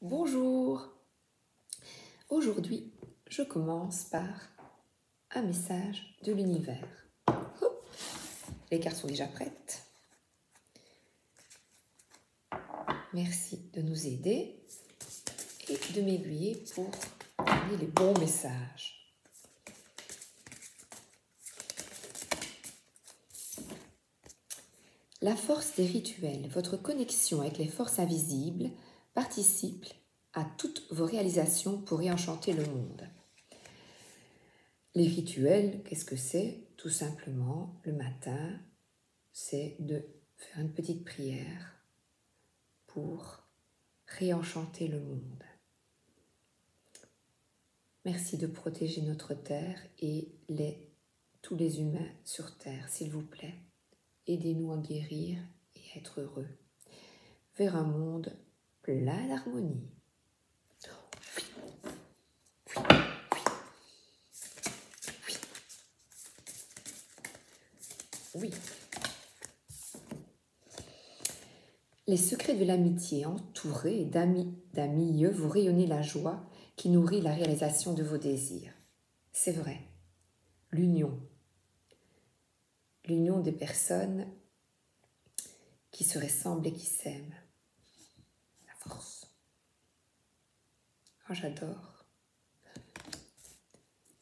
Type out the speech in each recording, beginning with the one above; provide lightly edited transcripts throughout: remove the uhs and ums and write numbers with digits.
Bonjour. Aujourd'hui, je commence par un message de l'univers. Les cartes sont déjà prêtes. Merci de nous aider et de m'aiguiller pour donner les bons messages. La force des rituels, votre connexion avec les forces invisibles participe à toutes vos réalisations pour réenchanter le monde. Les rituels, qu'est-ce que c'est? Tout simplement, le matin, c'est de faire une petite prière pour réenchanter le monde. Merci de protéger notre terre et tous les humains sur terre, s'il vous plaît. Aidez-nous à guérir et à être heureux vers un monde plein d'harmonie. Oui. Les secrets de l'amitié, entourés d'amis, vous rayonnez la joie qui nourrit la réalisation de vos désirs. C'est vrai. L'union des personnes qui se ressemblent et qui s'aiment. La force. Oh, j'adore.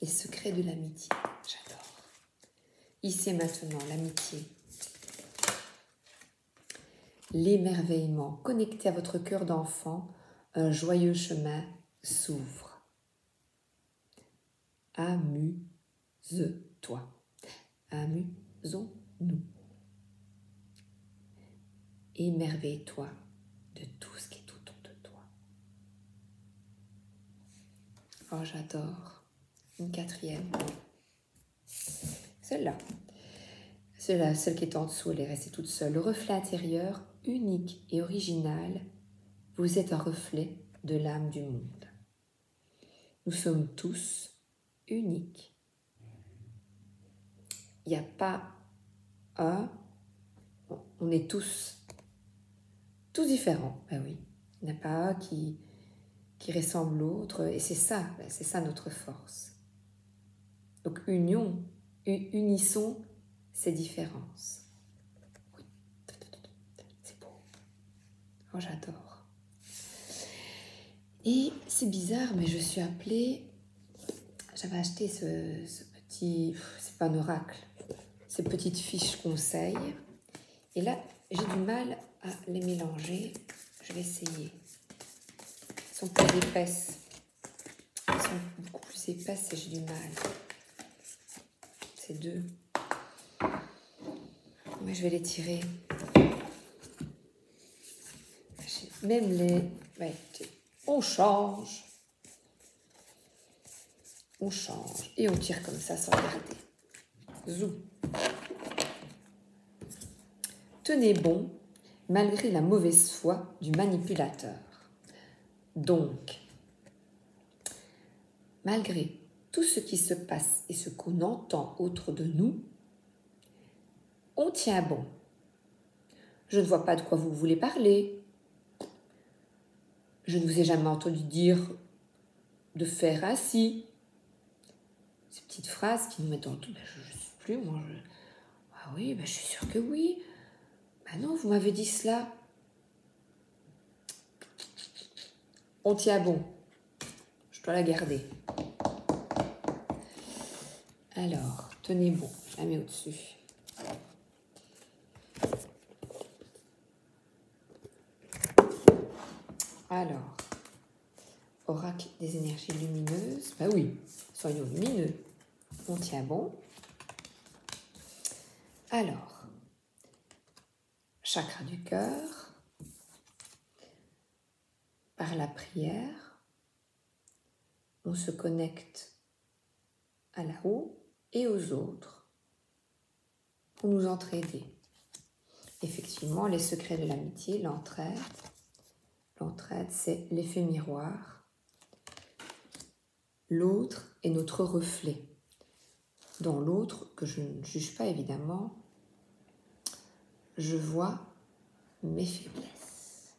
Les secrets de l'amitié, j'adore. Ici et maintenant, l'amitié. L'émerveillement, connecté à votre cœur d'enfant, un joyeux chemin s'ouvre. Amuse-toi. Amusons-nous. Émerveille-toi de tout ce qui est autour de toi. Oh, j'adore. Une quatrième. Celle-là, celle qui est en dessous, elle est restée toute seule. Le reflet intérieur, unique et original, vous êtes un reflet de l'âme du monde. Nous sommes tous uniques. Il n'y a pas un, on est tous différents. Ben oui, il n'y en a pas un qui ressemble l'autre, et c'est ça notre force. Donc unissons ces différences. Oui, c'est beau. Oh, j'adore. Et c'est bizarre, mais je suis appelée, j'avais acheté ce petit, c'est pas un oracle, ces petites fiches conseils, et là, j'ai du mal à les mélanger. Je vais essayer. Elles sont plus épaisses. Elles sont beaucoup plus épaisses et j'ai du mal. C'est deux. Mais je vais les tirer. Même les... Ouais, on change. On change. Et on tire comme ça sans regarder. Zou. Tenez bon, malgré la mauvaise foi du manipulateur. Donc, malgré tout ce qui se passe et ce qu'on entend autour de nous, on tient bon. Je ne vois pas de quoi vous voulez parler. Je ne vous ai jamais entendu dire de faire ainsi. Ces petites phrases qui nous mettent en tout. Ben, je ne sais plus, moi. Ah oui, ben, je suis sûre que oui. Ben non, vous m'avez dit cela. On tient bon. Je dois la garder. Alors, tenez bon. Je la mets au-dessus. Alors, oracle des énergies lumineuses. Ben oui, soyons lumineux. On tient bon. Alors, chakra du cœur. Par la prière, on se connecte à là-haut et aux autres pour nous entraider. Effectivement, les secrets de l'amitié, l'entraide. L'entraide, c'est l'effet miroir. L'autre est notre reflet. Dans l'autre, que je ne juge pas évidemment, je vois mes faiblesses.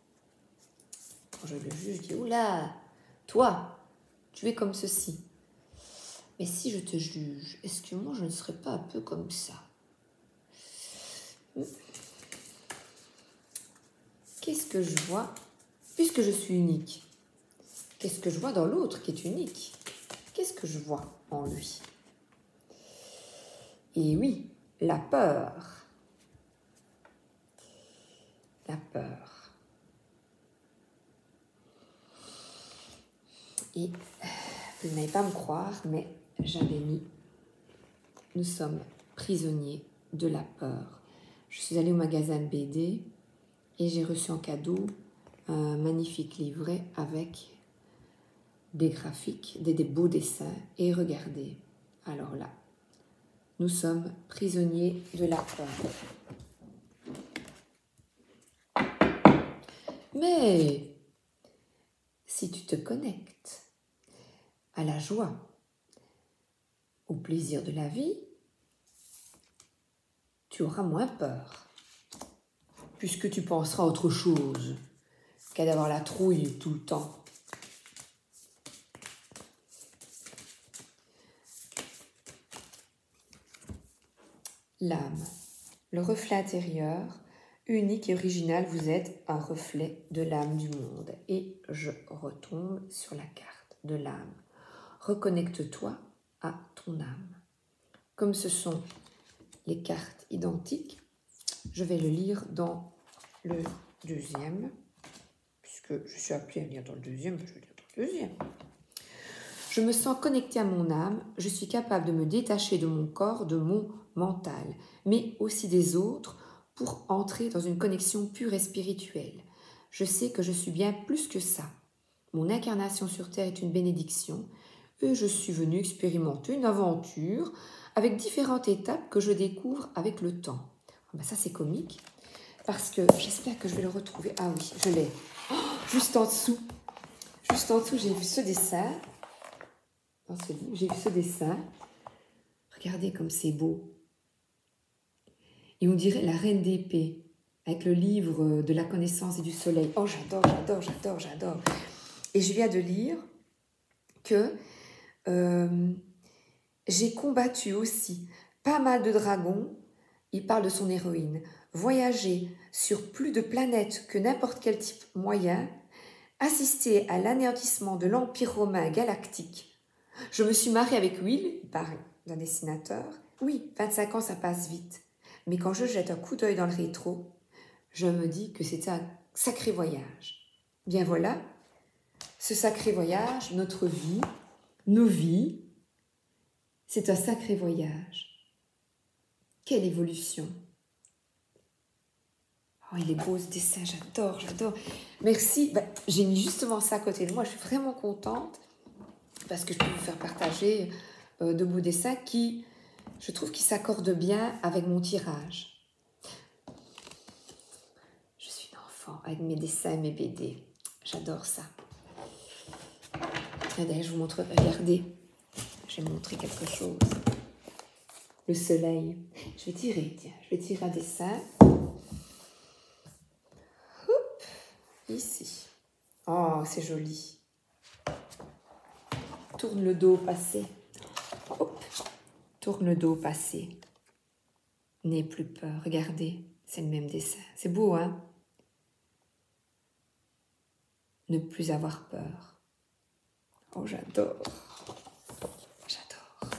quand je le juge, je dis, oula, toi, tu es comme ceci. Mais si je te juge, est-ce que moi, je ne serais pas un peu comme ça? Qu'est-ce que je vois, puisque je suis unique? Qu'est-ce que je vois dans l'autre qui est unique? Qu'est-ce que je vois en lui? Et oui, la peur. La peur. Et vous n'allez pas me croire, mais j'avais mis « Nous sommes prisonniers de la peur ». Je suis allée au magasin de BD et j'ai reçu en cadeau un magnifique livret avec des graphiques, des beaux dessins. Et regardez, alors là, nous sommes prisonniers de la peur. Mais si tu te connectes à la joie, au plaisir de la vie, tu auras moins peur, puisque tu penseras à autre chose qu'à d'avoir la trouille tout le temps. L'âme, le reflet intérieur, unique et original, vous êtes un reflet de l'âme du monde. Et je retombe sur la carte de l'âme. Reconnecte-toi à ton âme. Comme ce sont les cartes identiques, je vais le lire dans le deuxième, puisque je suis appelée à lire dans le deuxième, je vais lire dans le deuxième. Je me sens connectée à mon âme, je suis capable de me détacher de mon corps, de mon mental, mais aussi des autres pour entrer dans une connexion pure et spirituelle. Je sais que je suis bien plus que ça. Mon incarnation sur Terre est une bénédiction et je suis venue expérimenter une aventure avec différentes étapes que je découvre avec le temps. Ben ça c'est comique parce que j'espère que je vais le retrouver. Ah oui, je l'ai. Oh, juste en dessous. Juste en dessous, j'ai vu ce dessin. Dans ce livre, j'ai vu ce dessin. Regardez comme c'est beau. Et on dirait la reine d'épée avec le livre de la connaissance et du soleil. Oh, j'adore, j'adore, j'adore, j'adore. Et je viens de lire que j'ai combattu aussi pas mal de dragons. Il parle de son héroïne. Voyager sur plus de planètes que n'importe quel type moyen. Assister à l'anéantissement de l'Empire romain galactique. Je me suis mariée avec Will, il parle d'un dessinateur. Oui, 25 ans, ça passe vite. Mais quand je jette un coup d'œil dans le rétro, je me dis que c'était un sacré voyage. Bien voilà, ce sacré voyage, notre vie, nos vies, c'est un sacré voyage. Quelle évolution! Oh, il est beau ce dessin, j'adore, j'adore. Merci, j'ai mis justement ça à côté de moi, je suis vraiment contente parce que je peux vous faire partager de beaux dessins qui, je trouve, qui s'accordent bien avec mon tirage. Je suis une enfant avec mes dessins et mes BD. J'adore ça. Et d'ailleurs, je vous montre, regardez, je vais montrer quelque chose. Le soleil. Je vais tirer, tiens, je vais tirer un dessin. Hop, ici. Oh, c'est joli. Tourne le dos, passé. Hop, tourne le dos, passé. N'aie plus peur, regardez, c'est le même dessin. C'est beau, hein? Ne plus avoir peur. Oh, j'adore. J'adore.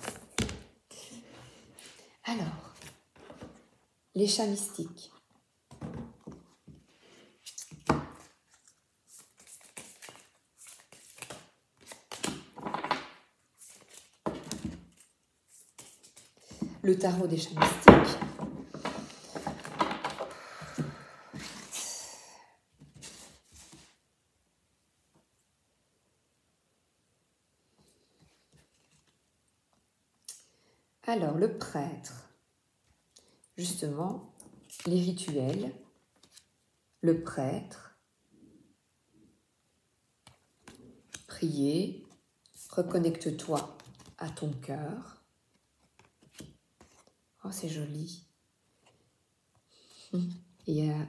Alors, les chats mystiques. Le tarot des chats mystiques. Alors, le prêtre, justement, les rituels, le prêtre, prier, reconnecte-toi à ton cœur. Oh, c'est joli. Il y a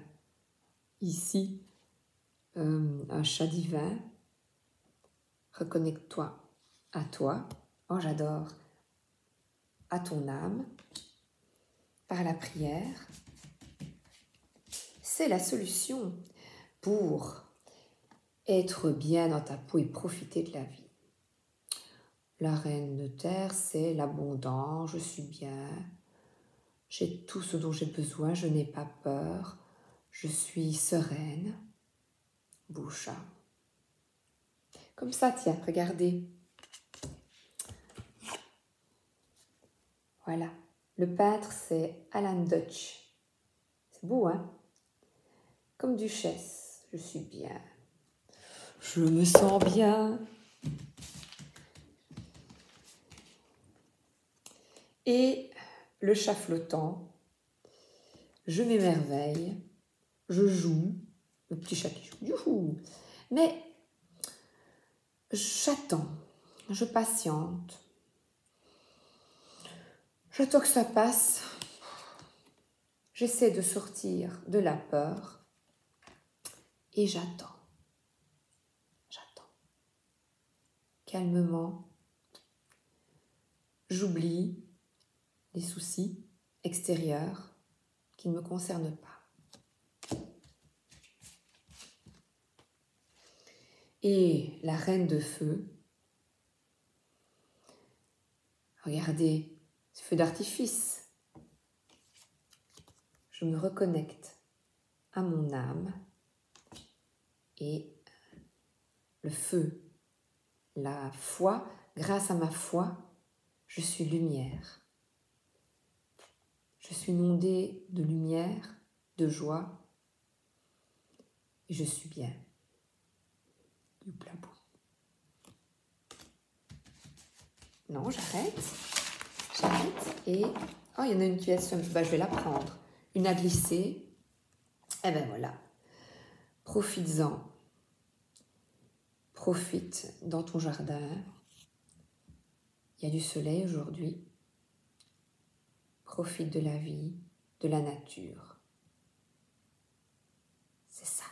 ici un chat divin. Reconnecte-toi à toi. Oh, j'adore. À ton âme. Par la prière. C'est la solution pour être bien dans ta peau et profiter de la vie. La reine de terre, c'est l'abondance, je suis bien, j'ai tout ce dont j'ai besoin, je n'ai pas peur, je suis sereine. Boucha. Comme ça, tiens, regardez. Voilà. Le peintre, c'est Alan Dutch. C'est beau, hein? Comme duchesse, je suis bien. Je me sens bien. Et le chat flottant, je m'émerveille, je joue, le petit chat qui joue, youhou. Mais j'attends, je patiente, j'attends que ça passe, j'essaie de sortir de la peur et j'attends. Calmement, j'oublie les soucis extérieurs qui ne me concernent pas. Et la reine de feu, regardez, ce feu d'artifice. Je me reconnecte à mon âme et le feu, la foi, grâce à ma foi, je suis lumière. Je suis inondée de lumière, de joie et je suis bien. Youplabou. Non, j'arrête et... Oh, il y en a une qui est... je vais la prendre. Une à glisser. Et ben voilà. Profites-en. Profite dans ton jardin. Il y a du soleil aujourd'hui. Profite de la vie, de la nature. C'est ça,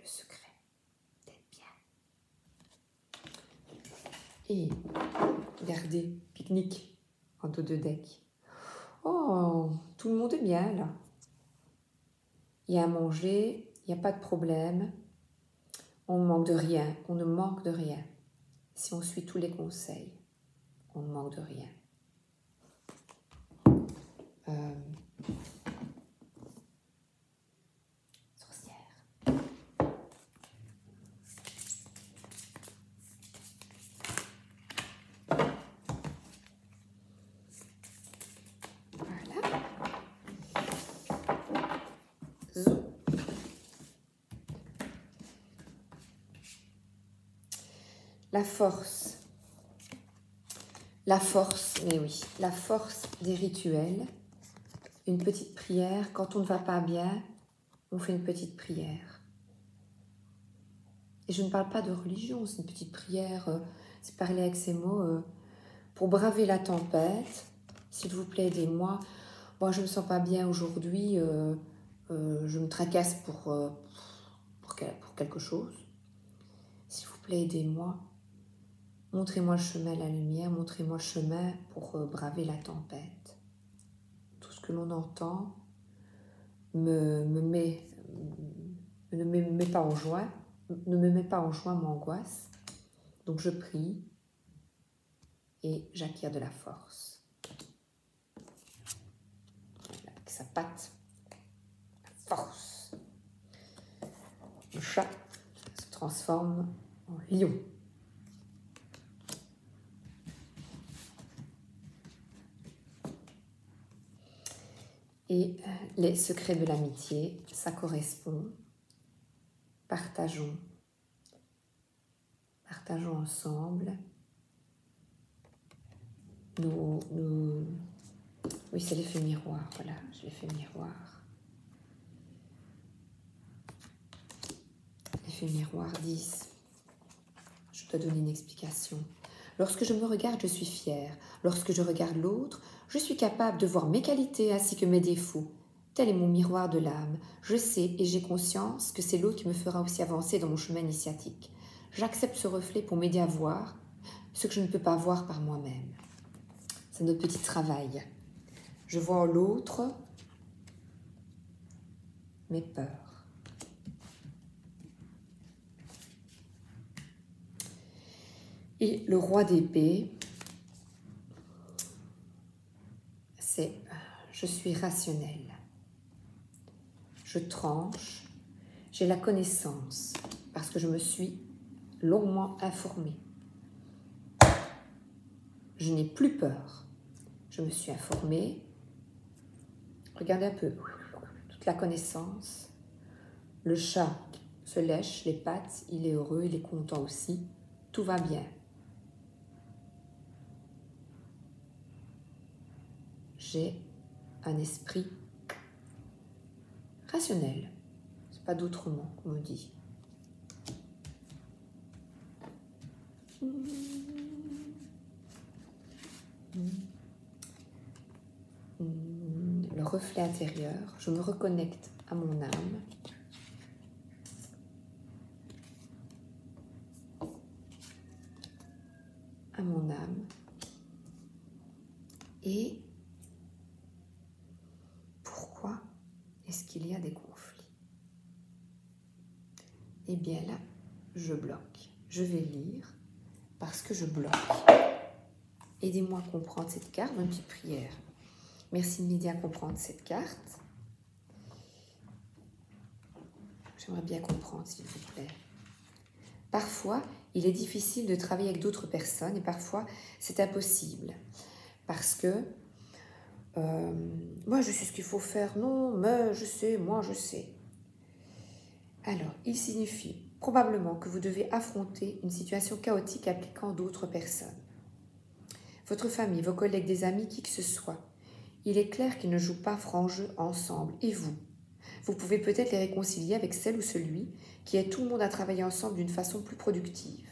le secret d'être bien. Et regardez, pique-nique en dos de deck. Oh, tout le monde est bien là. Il y a à manger, il n'y a pas de problème. On ne manque de rien, on ne manque de rien. Si on suit tous les conseils, on ne manque de rien. Sorcière. Voilà. Zou. La force. La force, mais oui, la force des rituels. Une petite prière. Quand on ne va pas bien, on fait une petite prière. Et je ne parle pas de religion, c'est une petite prière, c'est parler avec ces mots. Pour braver la tempête, s'il vous plaît, aidez-moi. Moi, je ne me sens pas bien aujourd'hui, je me tracasse pour quelque chose. S'il vous plaît, aidez-moi. Montrez-moi le chemin à la lumière, montrez-moi le chemin pour braver la tempête. Tout ce que l'on entend ne me met pas en joie, m'angoisse. Donc je prie et j'acquiers de la force. Voilà, avec sa patte, la force. Le chat se transforme en lion. Et les secrets de l'amitié, ça correspond. Partageons ensemble. Oui, c'est l'effet miroir, voilà, j'ai l'effet miroir. L'effet miroir 10. Je dois donner une explication. Lorsque je me regarde, je suis fière. Lorsque je regarde l'autre, je suis capable de voir mes qualités ainsi que mes défauts. Tel est mon miroir de l'âme. Je sais et j'ai conscience que c'est l'autre qui me fera aussi avancer dans mon chemin initiatique. J'accepte ce reflet pour m'aider à voir ce que je ne peux pas voir par moi-même. C'est notre petit travail. Je vois en l'autre mes peurs. Et le roi d'épée, c'est je suis rationnel. Je tranche, j'ai la connaissance parce que je me suis longuement informée. Je n'ai plus peur. Je me suis informée. Regardez un peu, toute la connaissance. Le chat se lèche les pattes, il est heureux, il est content aussi. Tout va bien. J'ai un esprit rationnel. C'est pas d'autre mot qu'on me dit. Le reflet intérieur, je me reconnecte à mon âme. À mon âme. Et pourquoi est-ce qu'il y a des conflits? Eh bien là, je bloque. Je vais lire parce que je bloque. Aidez-moi à comprendre cette carte, une petite prière. Merci de m'aider à comprendre cette carte. J'aimerais bien comprendre, s'il vous plaît. Parfois, il est difficile de travailler avec d'autres personnes et parfois, c'est impossible. Parce que, moi, je sais ce qu'il faut faire. Non, mais je sais, moi, je sais. Alors, il signifie probablement que vous devez affronter une situation chaotique impliquant d'autres personnes. Votre famille, vos collègues, des amis, qui que ce soit. Il est clair qu'ils ne jouent pas franc jeu ensemble. Et vous? Vous pouvez peut-être les réconcilier avec celle ou celui qui aide tout le monde à travailler ensemble d'une façon plus productive.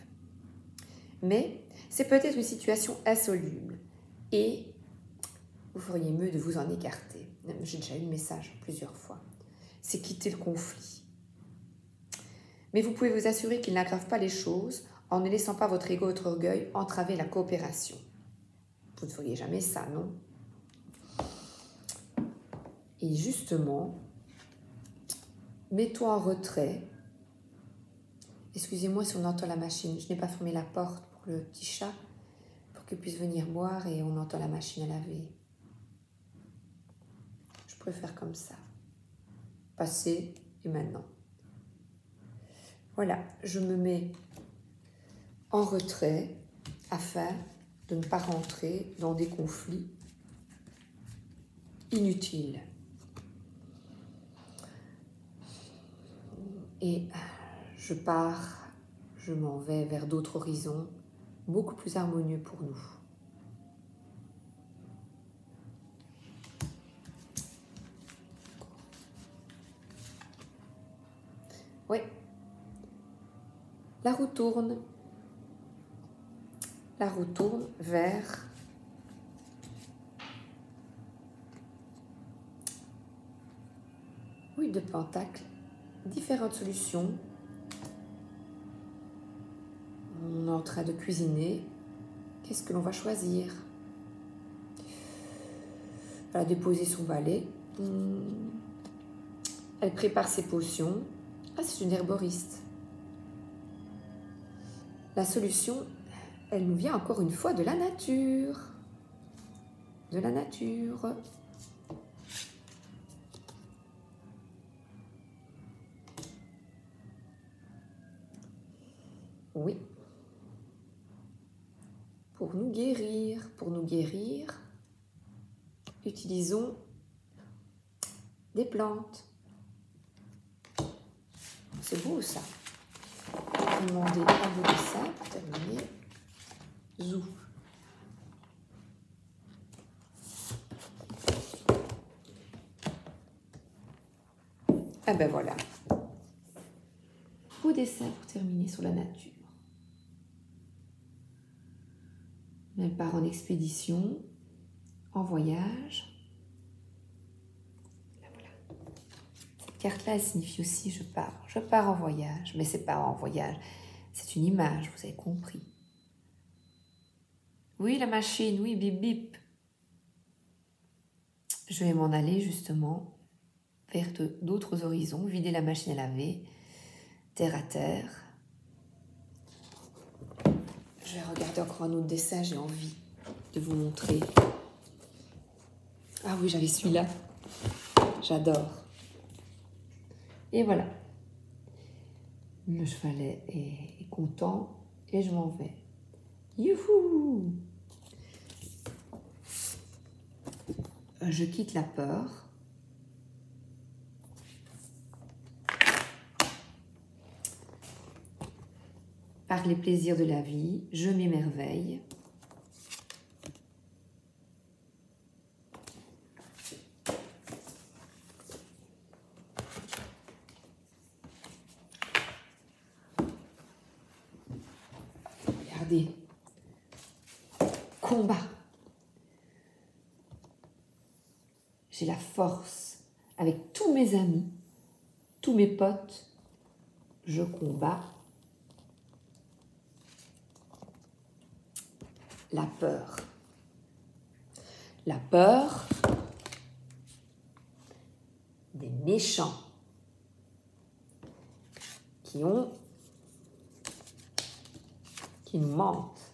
Mais c'est peut-être une situation insoluble et vous feriez mieux de vous en écarter. J'ai déjà eu le message plusieurs fois. C'est quitter le conflit. Mais vous pouvez vous assurer qu'il n'aggrave pas les choses en ne laissant pas votre ego, votre orgueil entraver la coopération. Vous ne feriez jamais ça, non? Et justement, mets-toi en retrait. Excusez-moi si on entend la machine. Je n'ai pas fermé la porte pour le petit chat, pour qu'il puisse venir boire et on entend la machine à laver. Je préfère comme ça. Passé et maintenant. Voilà, je me mets en retrait afin de ne pas rentrer dans des conflits inutiles. Et je pars, je m'en vais vers d'autres horizons beaucoup plus harmonieux pour nous. Oui, la roue tourne. La roue tourne vers oui, de Pentacle, différentes solutions. On est en train de cuisiner. Qu'est-ce que l'on va choisir? Elle a déposé son balai. Elle prépare ses potions. Ah, c'est une herboriste. La solution, elle nous vient encore une fois de la nature. De la nature. Oui. Pour nous guérir, utilisons des plantes. C'est beau ça. Je vais demander à vous de ça pour terminer. Zou. Ah ben voilà. Beau dessin pour terminer sur la nature. Elle part en expédition, en voyage. Là, voilà. carte-là, elle signifie aussi je pars. Je pars en voyage, mais c'est pas en voyage. C'est une image, vous avez compris. Oui, la machine, oui, bip bip. Je vais m'en aller justement vers d'autres horizons, vider la machine à laver, terre à terre. Je vais regarder encore un autre dessin, j'ai envie de vous montrer. Ah oui, j'avais celui-là. J'adore. Et voilà. Le chevalet est content et je m'en vais. Youhou! Je quitte la peur. Par les plaisirs de la vie, je m'émerveille. Regardez. Combat. J'ai la force. Avec tous mes amis, tous mes potes, je combats la peur. La peur des méchants qui nous mentent.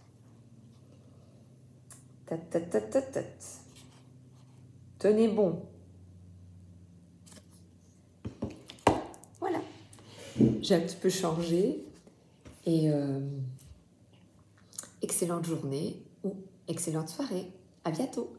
Tenez bon. Voilà. J'ai un petit peu changé et excellente journée ou excellente soirée. À bientôt.